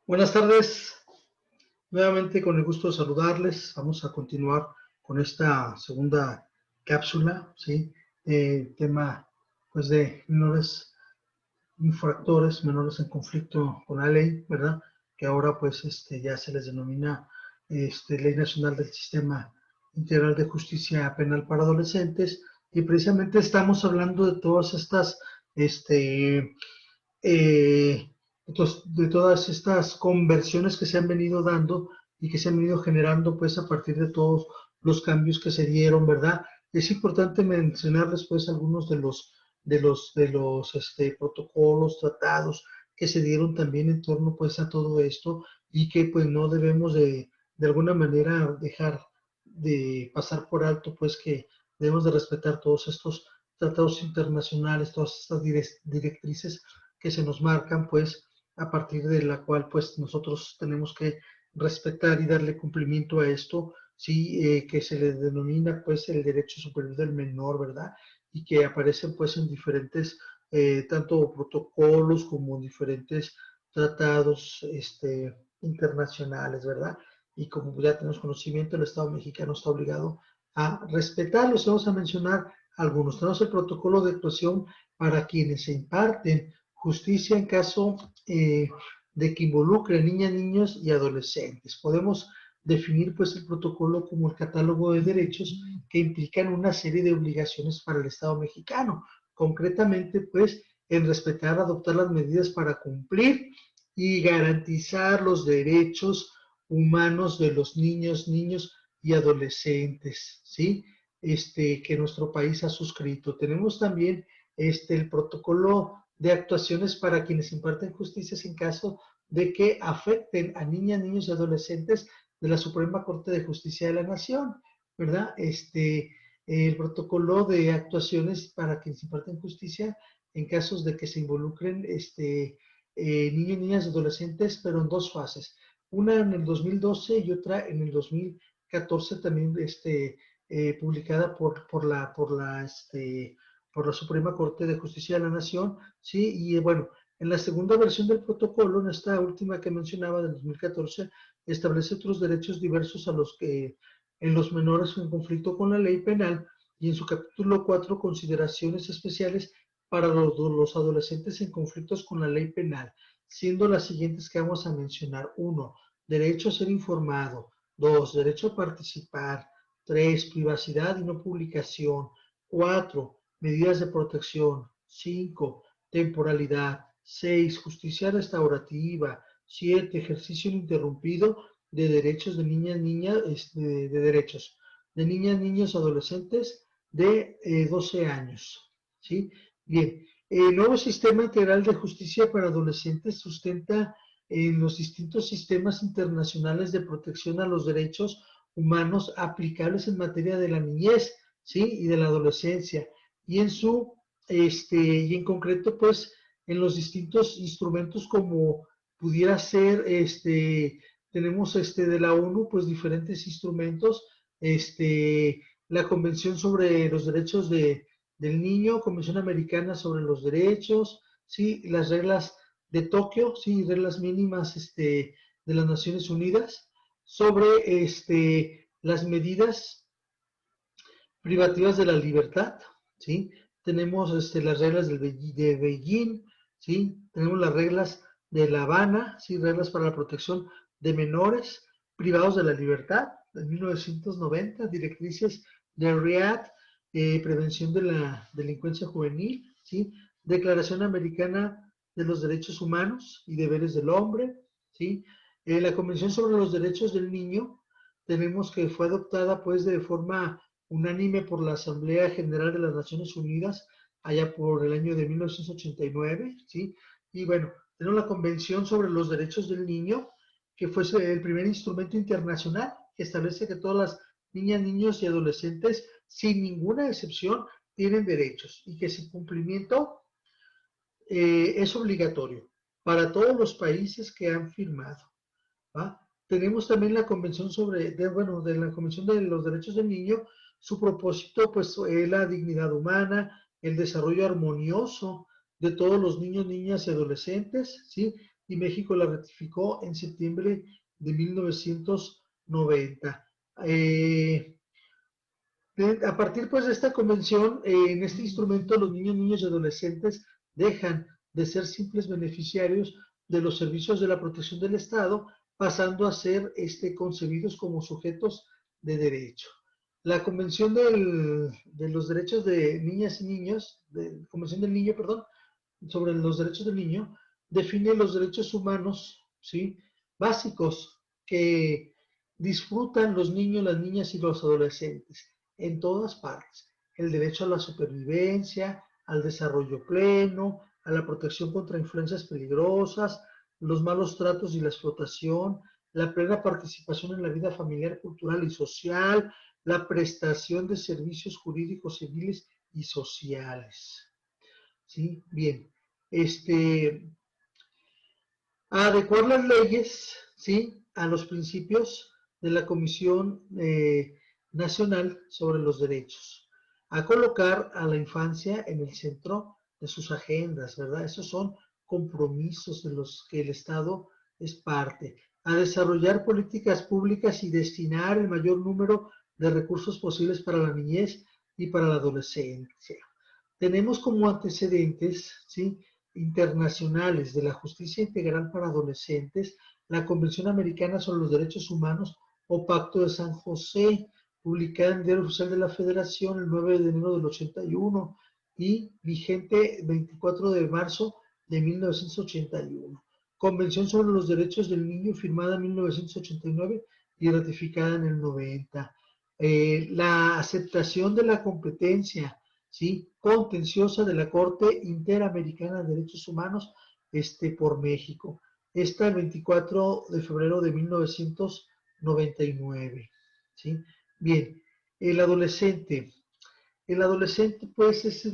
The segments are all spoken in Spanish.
Buenas tardes, nuevamente con el gusto de saludarles. Vamos a continuar con esta segunda cápsula, ¿sí? Tema, pues, de menores infractores, menores en conflicto con la ley, ¿verdad? Que ahora, pues, ya se les denomina Ley Nacional del Sistema Integral de Justicia Penal para Adolescentes. Y precisamente estamos hablando de todas estas, eh, de todas estas conversiones que se han venido dando y que se han venido generando pues a partir de todos los cambios que se dieron, ¿verdad? Es importante mencionarles pues algunos de los protocolos, tratados que se dieron también en torno pues a todo esto y que pues no debemos de alguna manera dejar de pasar por alto pues que debemos de respetar todos estos tratados internacionales, todas estas directrices que se nos marcan, pues, a partir de la cual, pues, nosotros tenemos que respetar y darle cumplimiento a esto, sí, que se le denomina, pues, el derecho superior del menor, ¿verdad? Y que aparecen, pues, en diferentes, tanto protocolos como en diferentes tratados, internacionales, ¿verdad? Y como ya tenemos conocimiento, el Estado mexicano está obligado a respetarlos. Vamos a mencionar algunos. Tenemos el protocolo de actuación para quienes se imparten justicia en caso de que involucre a niñas, niños y adolescentes. Podemos definir pues el protocolo como el catálogo de derechos que implican una serie de obligaciones para el Estado mexicano, concretamente pues en respetar, adoptar las medidas para cumplir y garantizar los derechos humanos de los niños, niños y adolescentes, ¿sí? Que nuestro país ha suscrito. Tenemos también el protocolo de actuaciones para quienes imparten justicia en caso de que afecten a niñas, niños y adolescentes de la Suprema Corte de Justicia de la Nación, ¿verdad? El protocolo de actuaciones para quienes imparten justicia en casos de que se involucren niños, niñas y adolescentes, pero en dos fases. Una en el 2012 y otra en el 2014 también publicada por la Suprema Corte de Justicia de la Nación, ¿sí? Y bueno, en la segunda versión del protocolo, en esta última que mencionaba del 2014, establece otros derechos diversos a los que en los menores en conflicto con la ley penal y en su capítulo 4 consideraciones especiales para los adolescentes en conflictos con la ley penal, siendo las siguientes que vamos a mencionar. 1. Derecho a ser informado. 2. Derecho a participar. 3. Privacidad y no publicación. 4. Medidas de protección. 5. Temporalidad. 6. Justicia restaurativa. 7. Ejercicio ininterrumpido de derechos de niñas, niñas, de derechos de niñas, niños, adolescentes de 12 años. ¿Sí? Bien, el nuevo sistema integral de justicia para adolescentes sustenta en los distintos sistemas internacionales de protección a los derechos humanos aplicables en materia de la niñez, ¿sí? Y de la adolescencia. Y y en concreto, pues, en los distintos instrumentos como pudiera ser, tenemos de la ONU, pues diferentes instrumentos, la Convención sobre los Derechos del Niño, Convención Americana sobre los Derechos, sí, las reglas de Tokio, sí, reglas mínimas de las Naciones Unidas, sobre las medidas privativas de la libertad, ¿sí? Tenemos las reglas de Beijing, ¿sí? Tenemos las reglas de La Habana, ¿sí? Reglas para la protección de menores privados de la libertad, de 1990, directrices de Riad, prevención de la delincuencia juvenil, ¿sí? Declaración Americana de los Derechos Humanos y Deberes del Hombre, ¿sí? La Convención sobre los Derechos del Niño, tenemos que fue adoptada pues de forma unánime por la Asamblea General de las Naciones Unidas allá por el año de 1989, ¿sí? Y bueno, tenemos la Convención sobre los Derechos del Niño, que fue el primer instrumento internacional que establece que todas las niñas, niños y adolescentes, sin ninguna excepción, tienen derechos y que su cumplimiento es obligatorio para todos los países que han firmado. ¿Va? Tenemos también la Convención de la Convención de los Derechos del Niño. Su propósito, pues, es la dignidad humana, el desarrollo armonioso de todos los niños, niñas y adolescentes, ¿sí? y México la ratificó en septiembre de 1990. A partir pues de esta convención, en este instrumento los niños, niñas y adolescentes dejan de ser simples beneficiarios de los servicios de la protección del Estado, pasando a ser concebidos como sujetos de derecho. La Convención de los Derechos de Niñas y Niños, Convención del Niño, perdón, sobre los derechos del niño, define los derechos humanos, ¿sí? Básicos que disfrutan los niños, las niñas y los adolescentes en todas partes. El derecho a la supervivencia, al desarrollo pleno, a la protección contra influencias peligrosas, los malos tratos y la explotación, la plena participación en la vida familiar, cultural y social, la prestación de servicios jurídicos, civiles y sociales. ¿Sí? Bien. Este, adecuar las leyes, ¿sí? A los principios de la Comisión Nacional sobre los Derechos, a colocar a la infancia en el centro de sus agendas, ¿verdad? Esos son compromisos de los que el Estado es parte, a desarrollar políticas públicas y destinar el mayor número de recursos posibles para la niñez y para la adolescencia. Tenemos como antecedentes, ¿sí?, internacionales de la justicia integral para adolescentes, la Convención Americana sobre los Derechos Humanos o Pacto de San José, publicada en el Diario Oficial de la Federación el 9 de enero del 81 y vigente 24 de marzo de 1981. Convención sobre los Derechos del Niño, firmada en 1989 y ratificada en el 90. La aceptación de la competencia, ¿sí?, contenciosa de la Corte Interamericana de Derechos Humanos por México. Esta el 24 de febrero de 1999. ¿Sí? Bien, el adolescente. El adolescente, pues, es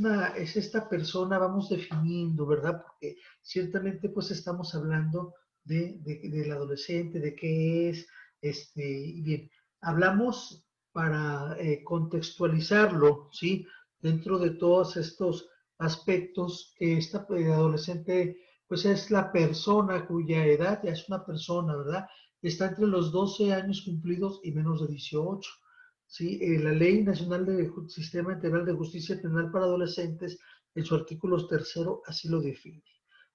esta persona, vamos definiendo, ¿verdad? Porque ciertamente, pues, estamos hablando del adolescente, de qué es, bien, hablamos para contextualizarlo, ¿sí? Dentro de todos estos aspectos que esta adolescente, pues, es la persona cuya edad ya es una persona, ¿verdad? Está entre los 12 años cumplidos y menos de 18. ¿Sí? La Ley Nacional del Sistema Integral de Justicia Penal para Adolescentes, en su artículo tercero, así lo define.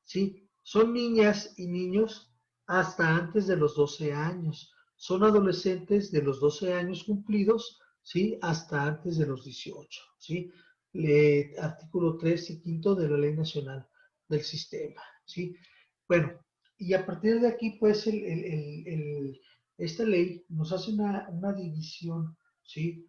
¿Sí? Son niñas y niños hasta antes de los 12 años. Son adolescentes de los 12 años cumplidos, ¿sí?, hasta antes de los 18. ¿Sí? Artículo 3 y 5 de la Ley Nacional del Sistema. ¿Sí? Bueno, y a partir de aquí, pues, esta ley nos hace una división, ¿sí?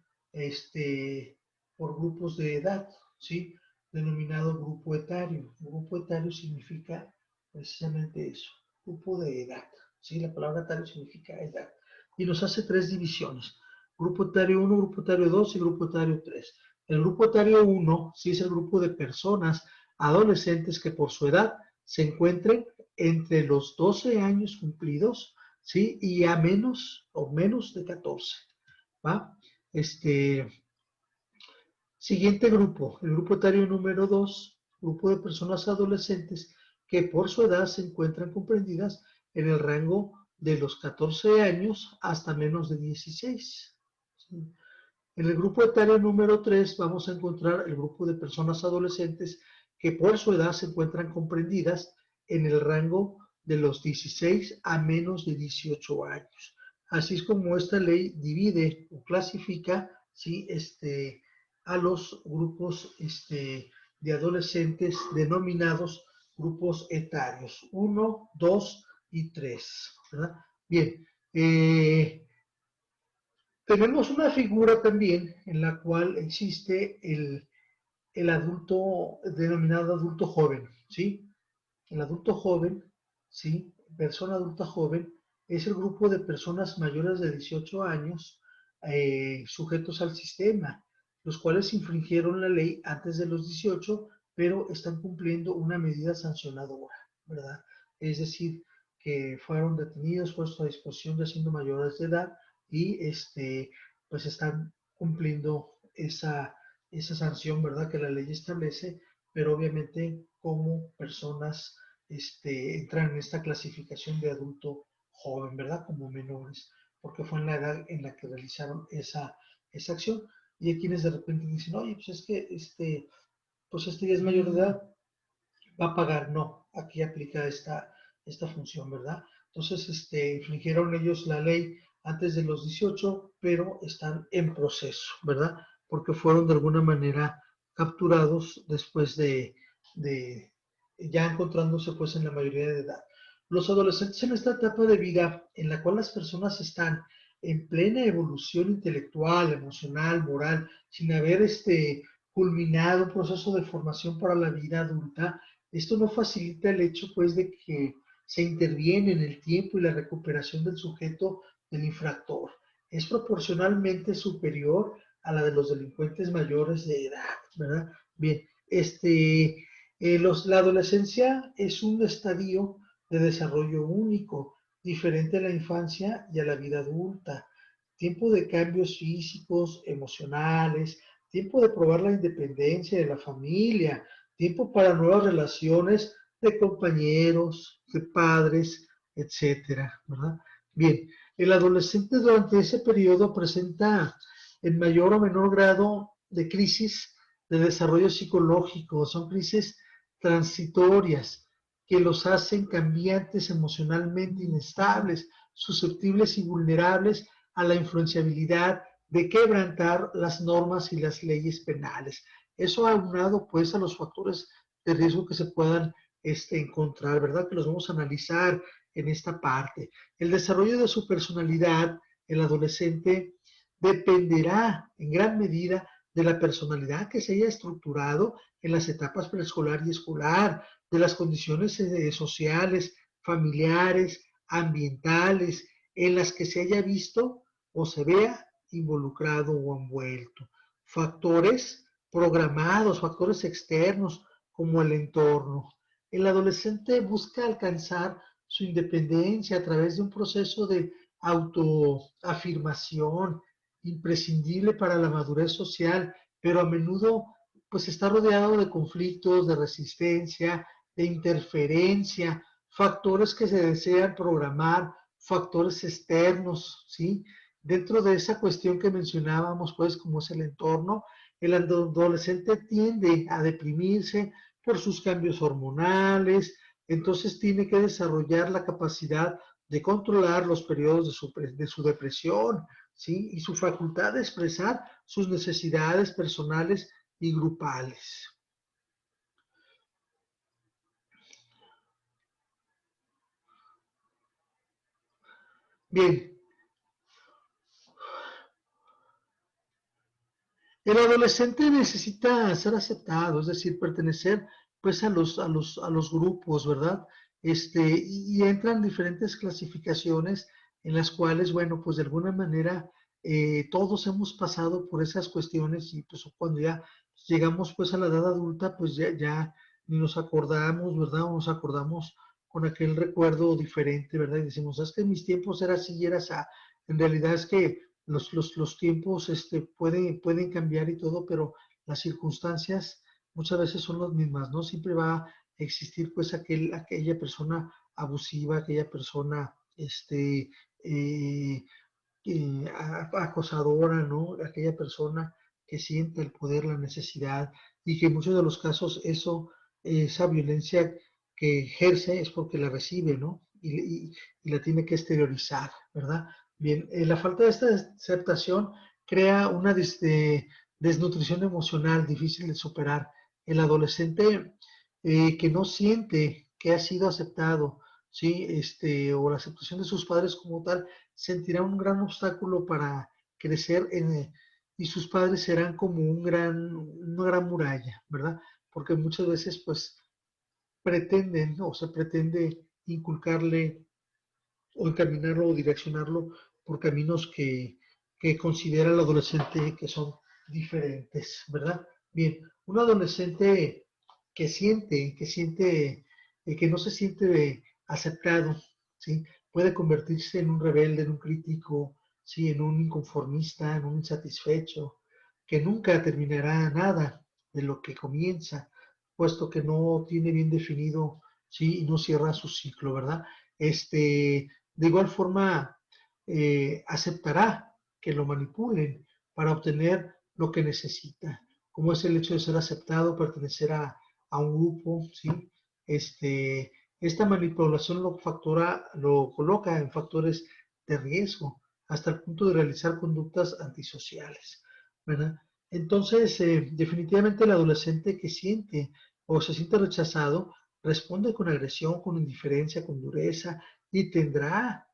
Por grupos de edad, ¿sí? Denominado grupo etario. Grupo etario significa precisamente eso, grupo de edad, ¿sí? La palabra etario significa edad. Y nos hace tres divisiones: grupo etario 1, grupo etario 2 y grupo etario 3. El grupo etario 1, sí, es el grupo de personas adolescentes que por su edad se encuentren entre los 12 años cumplidos, ¿sí?, y a menos o menos de 14. ¿Va? Siguiente grupo, el grupo etario número 2, grupo de personas adolescentes que por su edad se encuentran comprendidas en el rango de los 14 años hasta menos de 16. ¿Sí? En el grupo etario número 3 vamos a encontrar el grupo de personas adolescentes que por su edad se encuentran comprendidas en el rango de los 16 a menos de 18 años. Así es como esta ley divide o clasifica, ¿sí?, a los grupos de adolescentes denominados grupos etarios 1, 2 y 3. ¿Verdad? Bien, tenemos una figura también en la cual existe el adulto denominado adulto joven, ¿sí? El adulto joven, ¿sí? Persona adulta joven, es el grupo de personas mayores de 18 años sujetos al sistema, los cuales infringieron la ley antes de los 18, pero están cumpliendo una medida sancionadora, ¿verdad? Es decir, que fueron detenidos, puestos a disposición ya siendo mayores de edad y pues están cumpliendo esa sanción, ¿verdad?, que la ley establece, pero obviamente como personas entran en esta clasificación de adulto joven, ¿verdad? Como menores, porque fue en la edad en la que realizaron esa acción. Y hay quienes de repente dicen, oye, pues es que pues ya es mayor de edad, va a pagar. No, aquí aplica esta función, ¿verdad? Entonces, infringieron ellos la ley antes de los 18, pero están en proceso, ¿verdad? Porque fueron de alguna manera capturados después de ya encontrándose pues en la mayoría de edad. Los adolescentes en esta etapa de vida en la cual las personas están en plena evolución intelectual, emocional, moral, sin haber culminado un proceso de formación para la vida adulta, esto no facilita el hecho, pues, de que se interviene en el tiempo y la recuperación del sujeto del infractor. Es proporcionalmente superior a la de los delincuentes mayores de edad, ¿verdad? Bien, la adolescencia es un estadio de desarrollo único, diferente a la infancia y a la vida adulta. Tiempo de cambios físicos, emocionales, tiempo de probar la independencia de la familia, tiempo para nuevas relaciones de compañeros, de padres, etcétera, ¿verdad? Bien, el adolescente durante ese periodo presenta en mayor o menor grado de crisis de desarrollo psicológico, son crisis transitorias que los hacen cambiantes emocionalmente inestables, susceptibles y vulnerables a la influenciabilidad de quebrantar las normas y las leyes penales. Eso aunado pues a los factores de riesgo que se puedan encontrar, ¿verdad? Que los vamos a analizar en esta parte. El desarrollo de su personalidad, el adolescente, dependerá en gran medida de la personalidad que se haya estructurado en las etapas preescolar y escolar, de las condiciones sociales, familiares, ambientales, en las que se haya visto o se vea involucrado o envuelto. Factores programados, factores externos como el entorno. El adolescente busca alcanzar su independencia a través de un proceso de autoafirmación imprescindible para la madurez social, pero a menudo pues está rodeado de conflictos, de resistencia, de interferencia, factores que se desean programar, factores externos, ¿sí? Dentro de esa cuestión que mencionábamos, pues, como es el entorno, el adolescente tiende a deprimirse por sus cambios hormonales, entonces tiene que desarrollar la capacidad de controlar los periodos de su depresión, ¿sí? Y su facultad de expresar sus necesidades personales y grupales. Bien, el adolescente necesita ser aceptado, es decir, pertenecer pues a los grupos, ¿verdad? Y entran diferentes clasificaciones en las cuales, bueno, pues de alguna manera todos hemos pasado por esas cuestiones y pues cuando ya llegamos pues a la edad adulta, pues ya ni nos acordamos, ¿verdad? O nos acordamos con aquel recuerdo diferente, ¿verdad? Y decimos, es que en mis tiempos era así y era así. En realidad es que los tiempos pueden cambiar y todo, pero las circunstancias muchas veces son las mismas, ¿no? Siempre va a existir pues aquella persona abusiva, aquella persona eh, acosadora, ¿no? Aquella persona que siente el poder, la necesidad y que en muchos de los casos esa violencia que ejerce es porque la recibe, ¿no? Y la tiene que exteriorizar, ¿verdad? Bien, la falta de esta aceptación crea una desnutrición emocional difícil de superar. El adolescente que no siente que ha sido aceptado, ¿sí? O la aceptación de sus padres como tal, sentirá un gran obstáculo para crecer y sus padres serán como una gran muralla, ¿verdad? Porque muchas veces pues pretenden o se pretende inculcarle o encaminarlo o direccionarlo por caminos que considera el adolescente que son diferentes, ¿verdad? Bien, un adolescente que no se siente aceptado, ¿sí? Puede convertirse en un rebelde, en un crítico, ¿sí? En un inconformista, en un insatisfecho, que nunca terminará nada de lo que comienza, puesto que no tiene bien definido ¿sí? Y no cierra su ciclo, ¿verdad? De igual forma, aceptará que lo manipulen para obtener lo que necesita, como es el hecho de ser aceptado, pertenecer a un grupo, ¿sí? Esta manipulación lo coloca en factores de riesgo, hasta el punto de realizar conductas antisociales, ¿verdad? Entonces, definitivamente el adolescente que siente o se siente rechazado responde con agresión, con indiferencia, con dureza y tendrá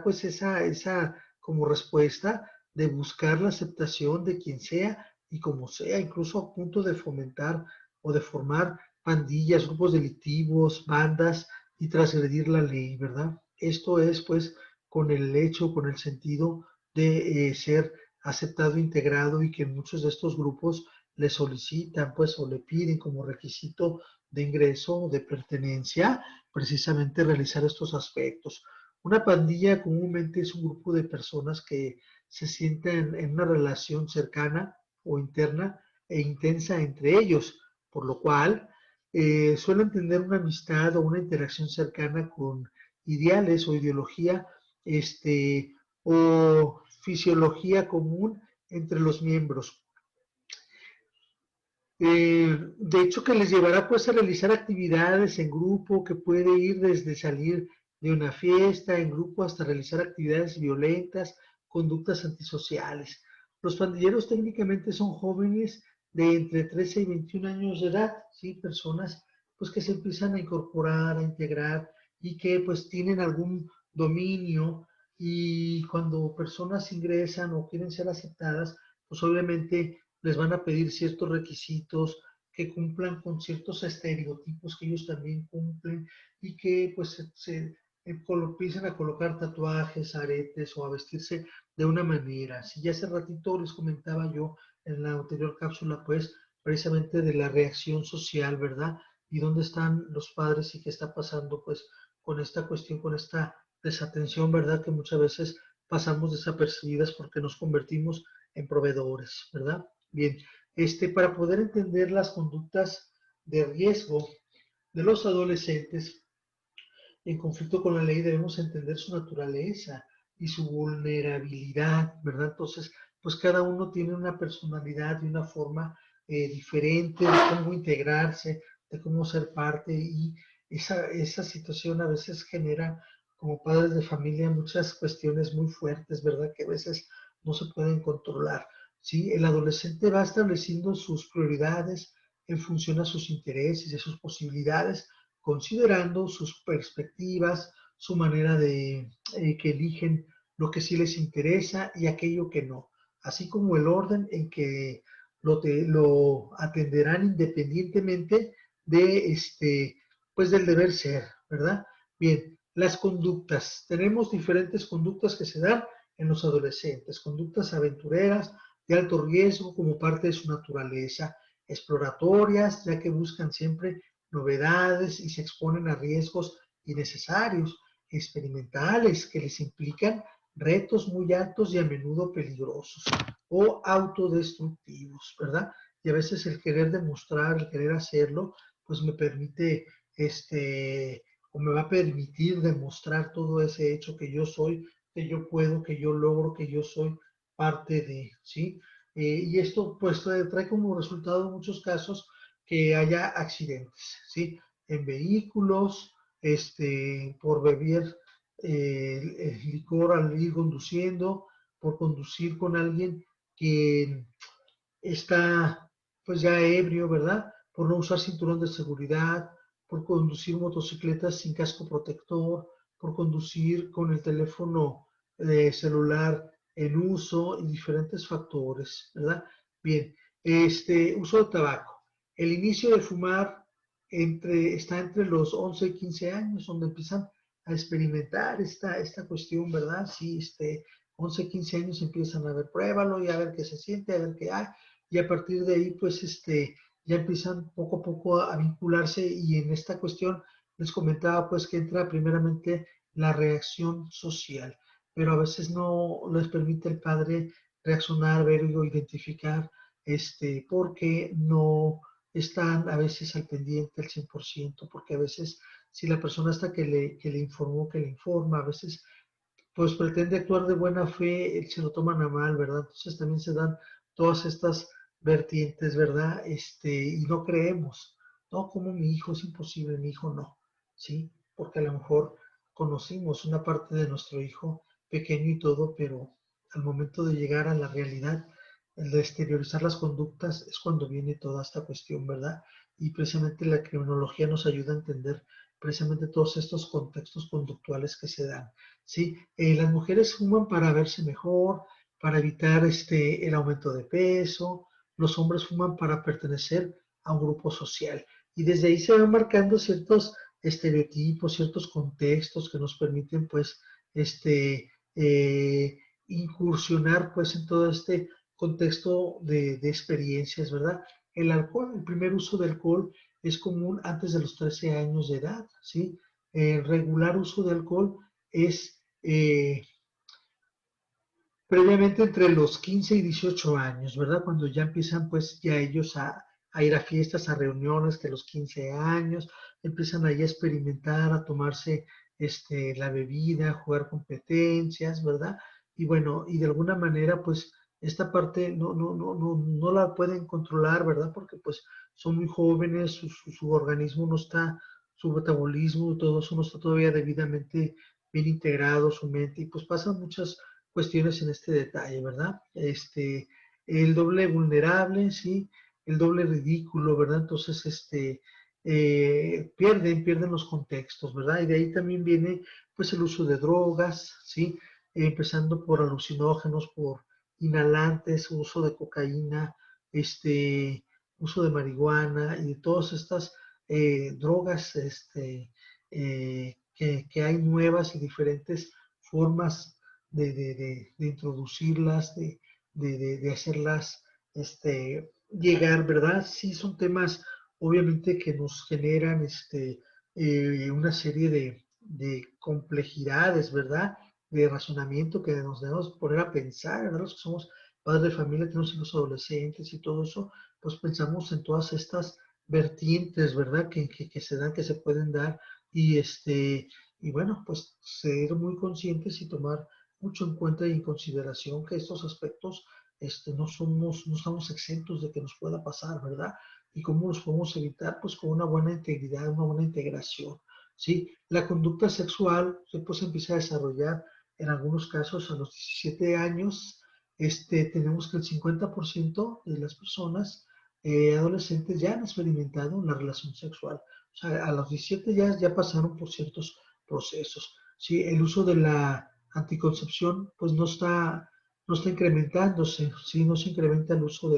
pues esa como respuesta de buscar la aceptación de quien sea y como sea, incluso a punto de fomentar o de formar pandillas, grupos delictivos, bandas y transgredir la ley, ¿verdad? Esto es pues con el hecho, con el sentido de ser aceptado, integrado y que muchos de estos grupos le solicitan pues o le piden como requisito de ingreso o de pertenencia precisamente realizar estos aspectos. Una pandilla comúnmente es un grupo de personas que se sienten en una relación cercana o interna e intensa entre ellos, por lo cual suelen tener una amistad o una interacción cercana con ideales o ideología o fisiología común entre los miembros. De hecho, que les llevará pues a realizar actividades en grupo, que puede ir desde salir de una fiesta en grupo hasta realizar actividades violentas, conductas antisociales. Los pandilleros técnicamente son jóvenes de entre 13 y 21 años de edad, ¿sí? Personas pues que se empiezan a incorporar, a integrar y que pues tienen algún dominio y cuando personas ingresan o quieren ser aceptadas, pues obviamente les van a pedir ciertos requisitos que cumplan con ciertos estereotipos que ellos también cumplen y que pues empiecen a colocar tatuajes, aretes o a vestirse de una manera. Si ya hace ratito les comentaba yo en la anterior cápsula, pues precisamente de la reacción social, ¿verdad? Y dónde están los padres y qué está pasando pues con esta cuestión, con esta desatención, ¿verdad? Que muchas veces pasamos desapercibidas porque nos convertimos en proveedores, ¿verdad? Bien, para poder entender las conductas de riesgo de los adolescentes en conflicto con la ley, debemos entender su naturaleza y su vulnerabilidad, ¿verdad? Entonces, pues cada uno tiene una personalidad y una forma diferente de cómo integrarse, de cómo ser parte y esa situación a veces genera como padres de familia muchas cuestiones muy fuertes, ¿verdad? Que a veces no se pueden controlar. ¿Sí? El adolescente va estableciendo sus prioridades en función a sus intereses y a sus posibilidades, considerando sus perspectivas, su manera de que eligen lo que sí les interesa y aquello que no, así como el orden en que lo atenderán independientemente de pues del deber ser, ¿verdad? Bien, las conductas. Tenemos diferentes conductas que se dan en los adolescentes, conductas aventureras de alto riesgo como parte de su naturaleza, exploratorias, ya que buscan siempre novedades y se exponen a riesgos innecesarios, experimentales, que les implican retos muy altos y a menudo peligrosos o autodestructivos, ¿verdad? Y a veces el querer demostrar, el querer hacerlo, pues me permite, o me va a permitir demostrar todo ese hecho que yo soy, que yo puedo, que yo logro, que yo soy parte de, ¿sí? Y esto pues trae como resultado en muchos casos que haya accidentes, ¿sí? En vehículos, por beber licor al ir conduciendo, por conducir con alguien que está pues ya ebrio, ¿verdad? Por no usar cinturón de seguridad, por conducir motocicletas sin casco protector, por conducir con el teléfono celular en uso y diferentes factores, ¿verdad? Bien, uso de tabaco. El inicio de fumar está entre los 11 y 15 años, donde empiezan a experimentar esta cuestión, ¿verdad? Sí, 11, 15 años empiezan a ver, pruébalo y a ver qué se siente, a ver qué hay, y a partir de ahí, pues, ya empiezan poco a poco a vincularse y en esta cuestión les comentaba, pues, que entra primeramente la reacción social, pero a veces no les permite el padre reaccionar, ver o identificar, porque no están a veces al pendiente al 100%, porque a veces si la persona hasta que le informó, que le informa, a veces pues pretende actuar de buena fe, se lo toman a mal, ¿verdad? Entonces también se dan todas estas vertientes, ¿verdad? Y no creemos, no, como mi hijo es imposible, mi hijo no, ¿sí? Porque a lo mejor conocimos una parte de nuestro hijo pequeño y todo, pero al momento de llegar a la realidad, el de exteriorizar las conductas es cuando viene toda esta cuestión, ¿verdad? Y precisamente la criminología nos ayuda a entender precisamente todos estos contextos conductuales que se dan. ¿Sí? Las mujeres fuman para verse mejor, para evitar el aumento de peso, los hombres fuman para pertenecer a un grupo social. Y desde ahí se van marcando ciertos estereotipos, ciertos contextos que nos permiten, pues, incursionar, pues, en todo este contexto de experiencias, ¿verdad? El alcohol, el primer uso de alcohol es común antes de los 13 años de edad, ¿sí? El regular uso de alcohol es previamente entre los 15 y 18 años, ¿verdad? Cuando ya empiezan pues ya ellos a ir a fiestas, a reuniones, que los 15 años, empiezan ahí a experimentar, a tomarse la bebida, a jugar competencias, ¿verdad? Y bueno, y de alguna manera pues esta parte no la pueden controlar, ¿verdad? Porque pues son muy jóvenes, su organismo no está, su metabolismo, todo eso no está todavía debidamente bien integrado, su mente, y pues pasan muchas cuestiones en este detalle, ¿verdad? El doble vulnerable, ¿sí? El doble ridículo, ¿verdad? Entonces, pierden los contextos, ¿verdad? Y de ahí también viene, pues, el uso de drogas, ¿sí? Empezando por alucinógenos, por inhalantes, uso de cocaína, uso de marihuana y de todas estas drogas, que hay nuevas y diferentes formas de introducirlas, de hacerlas llegar, ¿verdad? Sí, son temas obviamente que nos generan una serie de complejidades, ¿verdad? De razonamiento que nos debemos poner a pensar, ¿verdad? Los que somos padres de familia, tenemos hijos adolescentes y todo eso, pues pensamos en todas estas vertientes, ¿verdad? Que se dan, que se pueden dar y y bueno, pues ser muy conscientes y tomar mucho en cuenta y en consideración que estos aspectos no estamos exentos de que nos pueda pasar, ¿verdad? ¿Y cómo los podemos evitar? Pues con una buena integridad, una buena integración, ¿sí? La conducta sexual se empieza a desarrollar en algunos casos a los 17 años. Tenemos que el 50% de las personas adolescentes ya han experimentado una relación sexual. O sea, a los 17 ya pasaron por ciertos procesos. ¿Sí? El uso de la anticoncepción pues no está incrementándose, ¿sí? No se incrementa el uso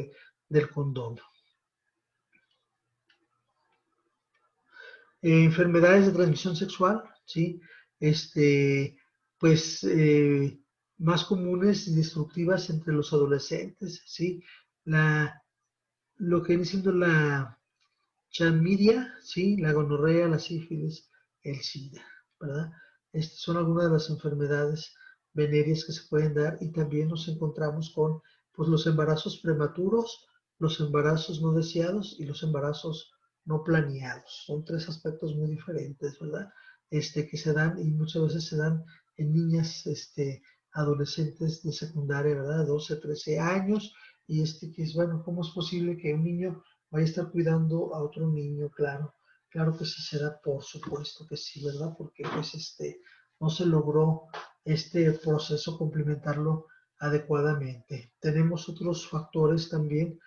del condón. Enfermedades de transmisión sexual, ¿sí? Pues más comunes y destructivas entre los adolescentes, ¿sí? Lo que viene siendo la chlamydia, ¿sí? La gonorrea, la sífilis, el SIDA, ¿verdad? Estas son algunas de las enfermedades venéreas que se pueden dar y también nos encontramos con pues, los embarazos prematuros, los embarazos no deseados y los embarazos no planeados. Son tres aspectos muy diferentes, ¿verdad? Que se dan y muchas veces se dan en niñas, adolescentes de secundaria, ¿verdad? 12, 13 años y que es, bueno, ¿cómo es posible que un niño vaya a estar cuidando a otro niño? Claro, claro que sí será, por supuesto que sí, ¿verdad? Porque pues no se logró este proceso complementarlo adecuadamente. Tenemos otros factores también,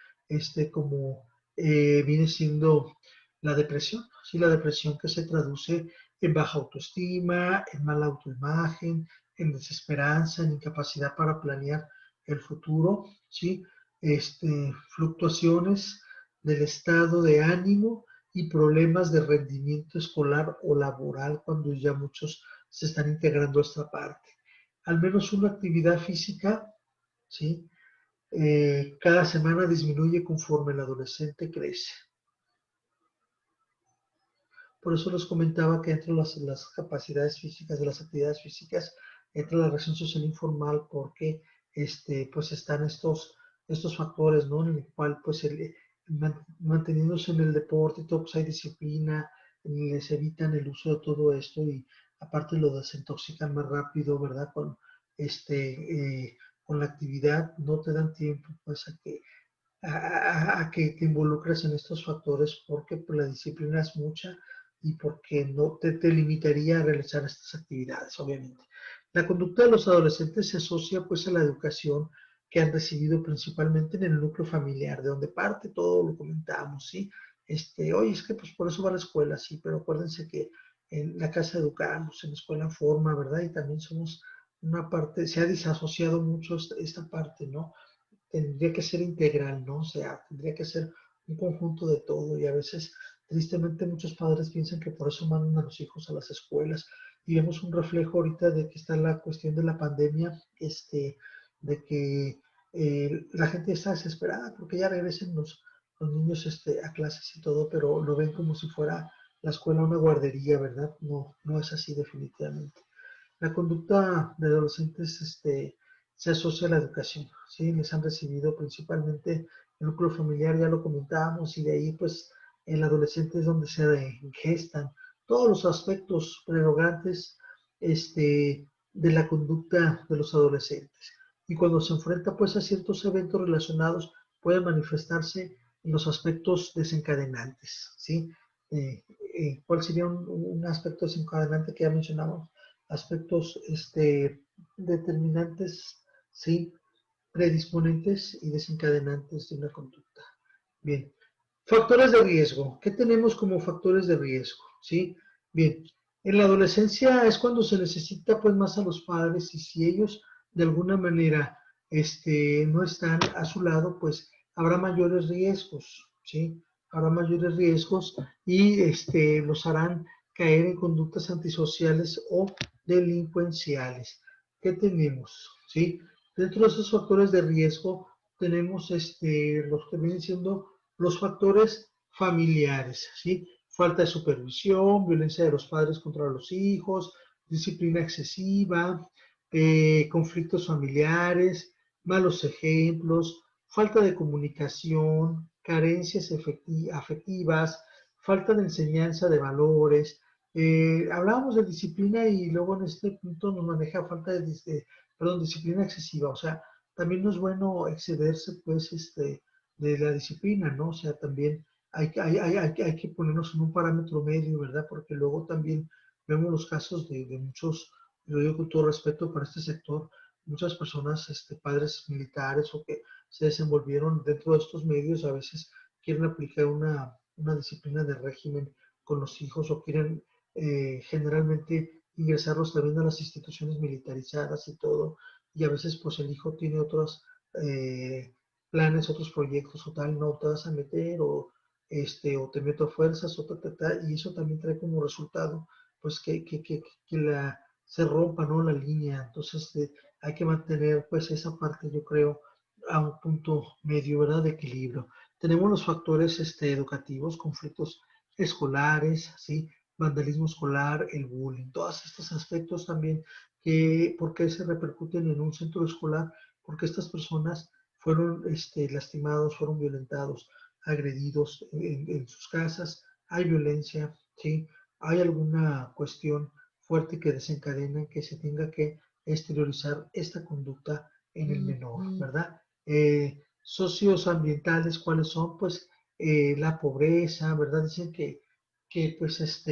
como viene siendo la depresión, sí, la depresión que se traduce en baja autoestima, en mala autoimagen, en desesperanza, en incapacidad para planear el futuro, sí, fluctuaciones del estado de ánimo y problemas de rendimiento escolar o laboral cuando ya muchos se están integrando a esta parte. Al menos una actividad física, ¿sí? Cada semana disminuye conforme el adolescente crece. Por eso les comentaba que entre las capacidades físicas, de las actividades físicas, entra la relación social informal porque pues están estos factores, ¿no? En el cual pues manteniéndose en el deporte y todo, pues hay disciplina, les evitan el uso de todo esto y aparte lo desintoxican más rápido, ¿verdad? Con la actividad no te dan tiempo pues a que te involucres en estos factores porque pues, la disciplina es mucha y porque no te limitaría a realizar estas actividades, obviamente. La conducta de los adolescentes se asocia pues a la educación que han recibido principalmente en el núcleo familiar, de donde parte todo lo comentábamos, ¿sí? Oye, es que pues por eso va a la escuela, sí, pero acuérdense que en la casa educamos, en la escuela forma, ¿verdad? Y también somos una parte, se ha disasociado mucho esta parte, ¿no? Tendría que ser integral, ¿no? O sea, tendría que ser un conjunto de todo y a veces, tristemente, muchos padres piensan que por eso mandan a los hijos a las escuelas y vemos un reflejo ahorita de que está la cuestión de la pandemia, de que la gente está desesperada porque ya regresen los niños a clases y todo, pero lo ven como si fuera la escuela una guardería, ¿verdad? No, no es así definitivamente. La conducta de adolescentes se asocia a la educación, ¿sí? Les han recibido principalmente el núcleo familiar, ya lo comentábamos, y de ahí pues el adolescente es donde se gestan todos los aspectos prerogantes de la conducta de los adolescentes. Y cuando se enfrenta pues a ciertos eventos relacionados, puede manifestarse en los aspectos desencadenantes, ¿sí? ¿Cuál sería un aspecto desencadenante que ya mencionamos? Aspectos determinantes, sí, predisponentes y desencadenantes de una conducta. Bien, factores de riesgo. ¿Qué tenemos como factores de riesgo? ¿Sí? Bien, en la adolescencia es cuando se necesita pues más a los padres y si ellos de alguna manera no están a su lado, pues habrá mayores riesgos, ¿sí? Habrá mayores riesgos y los harán caer en conductas antisociales o delincuenciales. ¿Qué tenemos? ¿Sí? Dentro de esos factores de riesgo tenemos los que vienen siendo los factores familiares, ¿sí? Falta de supervisión, violencia de los padres contra los hijos, disciplina excesiva, conflictos familiares, malos ejemplos, falta de comunicación, carencias afectivas, falta de enseñanza de valores. Hablábamos de disciplina y luego en este punto nos maneja falta perdón, disciplina excesiva, o sea, también no es bueno excederse, pues, de la disciplina, ¿no? O sea, también hay que ponernos en un parámetro medio, ¿verdad? Porque luego también vemos los casos de muchos, lo digo con todo respeto para este sector, muchas personas, padres militares o que se desenvolvieron dentro de estos medios, a veces quieren aplicar una disciplina de régimen con los hijos o quieren generalmente ingresarlos también a las instituciones militarizadas y todo, y a veces pues el hijo tiene otros planes, otros proyectos o tal, no te vas a meter o te meto a fuerzas o y eso también trae como resultado pues que se rompa, ¿no? La línea, entonces hay que mantener pues esa parte yo creo a un punto medio, ¿verdad? De equilibrio. Tenemos los factores educativos, conflictos escolares, ¿sí? Vandalismo escolar, el bullying, todos estos aspectos también por qué se repercuten en un centro escolar, porque estas personas fueron lastimados, fueron violentados, agredidos en sus casas, hay violencia, ¿sí? Hay alguna cuestión fuerte que desencadena que se tenga que exteriorizar esta conducta en el menor, ¿verdad? Socios ambientales, ¿cuáles son? Pues la pobreza, ¿verdad? Dicen que pues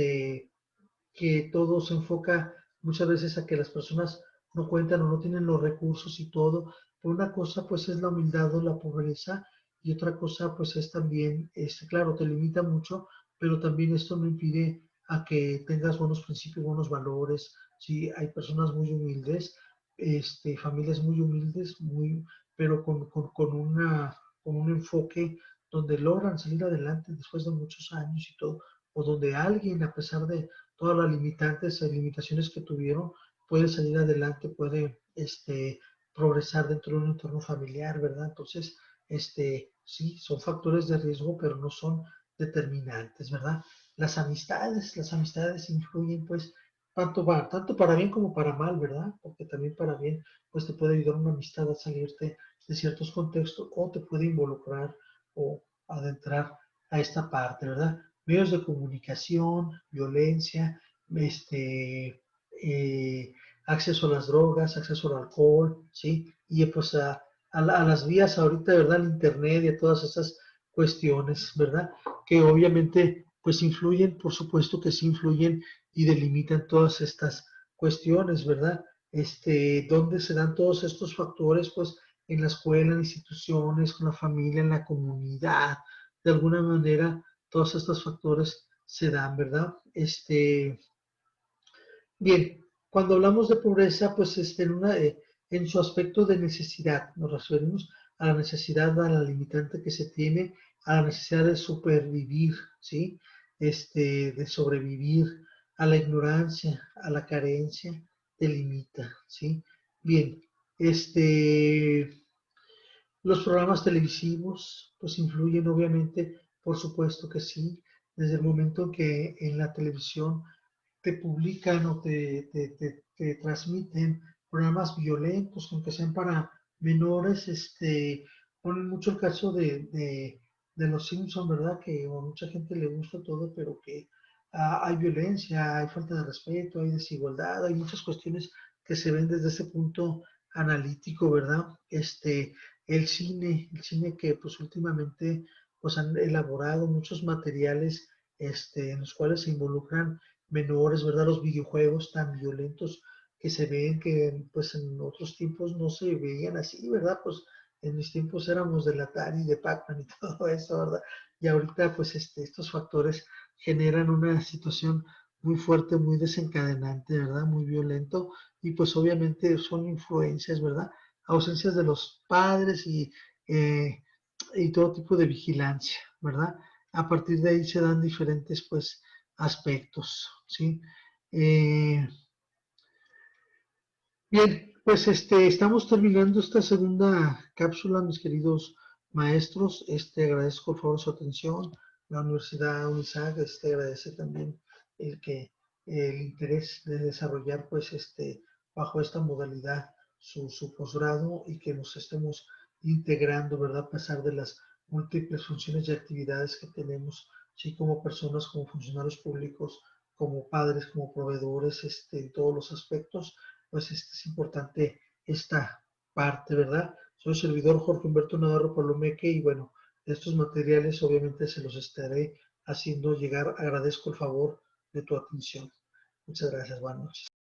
que todo se enfoca muchas veces a que las personas no cuentan o no tienen los recursos y todo. Pero una cosa pues es la humildad o la pobreza y otra cosa pues es también, claro, te limita mucho, pero también esto no impide a que tengas buenos principios, buenos valores. Sí, hay personas muy humildes, familias muy humildes, pero con un enfoque donde logran salir adelante después de muchos años y todo, o donde alguien, a pesar de todas las limitantes y limitaciones que tuvieron, puede salir adelante, puede progresar dentro de un entorno familiar, ¿verdad? Entonces, sí, son factores de riesgo, pero no son determinantes, ¿verdad? Las amistades influyen, pues, tanto para bien como para mal, ¿verdad? Porque también para bien, pues, te puede ayudar una amistad a salirte de ciertos contextos o te puede involucrar o adentrar a esta parte, ¿verdad? Medios de comunicación, violencia, acceso a las drogas, acceso al alcohol, ¿sí? Y pues a las vías ahorita, ¿verdad? Al internet y a todas esas cuestiones, ¿verdad? Que obviamente pues influyen, por supuesto que sí influyen y delimitan todas estas cuestiones, ¿verdad? ¿Dónde se dan todos estos factores? Pues en la escuela, en instituciones, con la familia, en la comunidad, de alguna manera todos estos factores se dan, ¿verdad? Bien, cuando hablamos de pobreza, pues en su aspecto de necesidad, nos referimos a la necesidad, a la limitante que se tiene, a la necesidad de supervivir, ¿sí? De sobrevivir, a la ignorancia, a la carencia, delimita, ¿sí? Bien, los programas televisivos, pues influyen obviamente, por supuesto que sí, desde el momento en que en la televisión te publican o te transmiten programas violentos, aunque sean para menores, ponen mucho el caso de los Simpson, ¿verdad? Que a mucha gente le gusta todo, pero que hay violencia, hay falta de respeto, hay desigualdad, hay muchas cuestiones que se ven desde ese punto analítico, ¿verdad? El cine que pues últimamente pues han elaborado muchos materiales en los cuales se involucran menores, ¿verdad? Los videojuegos tan violentos que se ven que pues en otros tiempos no se veían así, ¿verdad? Pues en mis tiempos éramos del Atari, de Pac-Man y todo eso, ¿verdad? Y ahorita pues estos factores generan una situación muy fuerte, muy desencadenante, ¿verdad? Muy violento y pues obviamente son influencias, ¿verdad? Ausencias de los padres eh, y todo tipo de vigilancia, ¿verdad? A partir de ahí se dan diferentes pues aspectos, ¿sí? Eh, Bien, pues estamos terminando esta segunda cápsula, mis queridos maestros. Agradezco por favor su atención. La Universidad UNISAC agradece también el interés de desarrollar pues bajo esta modalidad su posgrado y que nos estemos integrando, ¿verdad? A pesar de las múltiples funciones y actividades que tenemos, sí, como personas, como funcionarios públicos, como padres, como proveedores, en todos los aspectos pues es importante esta parte, ¿verdad? Soy servidor Jorge Humberto Navarro Palomeque y bueno, estos materiales obviamente se los estaré haciendo llegar. Agradezco el favor de tu atención. Muchas gracias, buenas noches.